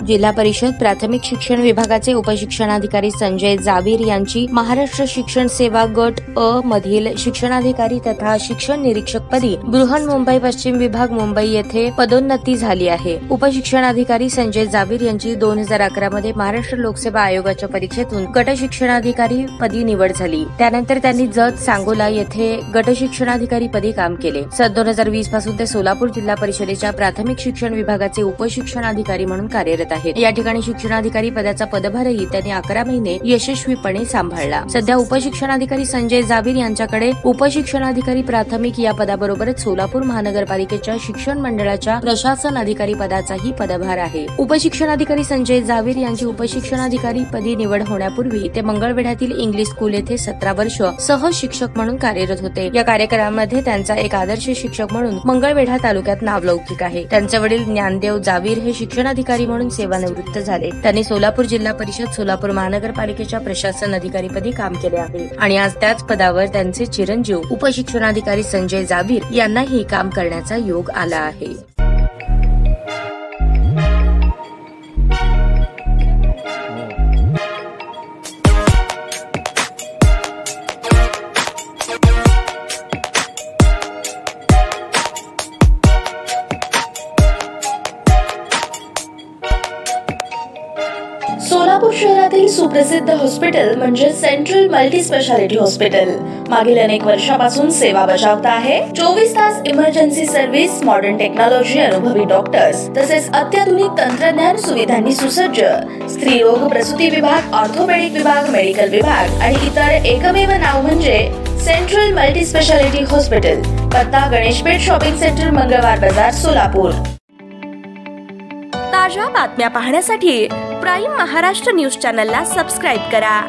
जिल्हा परिषद प्राथमिक शिक्षण विभागाचे उपशिक्षणाधिकारी संजय जावीर यांची महाराष्ट्र शिक्षण सेवा गट अ मधील शिक्षणाधिकारी तथा शिक्षण निरीक्षक पदी बृहन्मुंबई पश्चिम विभाग मुंबई येथे पदोन्नती झाली आहे। उपशिक्षणाधिकारी संजय जावीर यांची 2011 मध्ये महाराष्ट्र लोकसेवा आयोगाच्या परीक्षेतून गट शिक्षणाधिकारी पदी निवड झाली। त्यानंतर त्यांनी जत सांगोला येथे गट शिक्षणाधिकारी पदी काम केले। सन 2020 पासून ते सोलापूर जिल्हा परिषदेच्या प्राथमिक शिक्षण विभागाचे उपशिक्षणाधिकारी म्हणून कार्यरत आहेत। या ठिकाणी शिक्षणाधिकारी पदाचा पदभारही त्यांनी 11 महिने यशस्वीपणे सांभाळला। सध्या उपशिक्षणाधिकारी संजय जावीर यांच्याकडे उपशिक्षणाधिकारी प्राथमिक या पदाबरोबरच सोलापूर महानगरपालिकेच्या शिक्षण मंडळाच्या प्रशासन अधिकारी पदाचाही पदभार आहे। उपशिक्षणाधिकारी संजय जावीर यांची उपशिक्षणाधिकारी पदी निवड होण्यापूर्वी ते मंगळवेढ्यातील इंग्लिश स्कूल येथे 17 वर्ष सह शिक्षक म्हणून कार्यरत होते। या कार्यक्रमामध्ये त्यांचा एक आदर्श शिक्षक म्हणून मंगळवेढा तालुक्यात नावलौकिक आहे। त्यांचे वडील ज्ञानदेव जावीर हे शिक्षणाधिकारी म्हणून सेवानिवृत्त झाले। त्यांनी सोलापूर जिल्हा परिषद सोलापूर महानगरपालिकेच्या प्रशासन अधिकारीपदी काम केले आहे आणि आज त्याच पदावर त्यांचे चिरंजीव उपशिक्षणाधिकारी संजय जावीर यांनाही काम करण्याचा योग आला आहे। सोलापूर शहरातील सुप्रसिद्ध हॉस्पिटल म्हणजे सेंट्रल मल्टी स्पेशालिटी हॉस्पिटल मागील अनेक वर्षापासून सेवा बजावत आहे। 24 तास इमर्जन्सी सर्व्हिस, मॉडर्न टेक्नॉलॉजी, अनुभवी डॉक्टर्स तसेच अत्याधुनिक तंत्रज्ञान सुविधांनी सुसज्ज स्त्रीरोग प्रसूती विभाग, ऑर्थोपेडिक विभाग, मेडिकल विभाग आणि इतर एकमेव नाव म्हणजे सेंट्रल मल्टी स्पेशालिटी हॉस्पिटल। पत्ता गणेशपेठ शॉपिंग सेंटर, मंगळवार बाजार, सोलापूर। ताज्या बातम्या पाहण्यासाठी प्राईम महाराष्ट्र न्यूज चॅनलला सबस्क्राईब करा।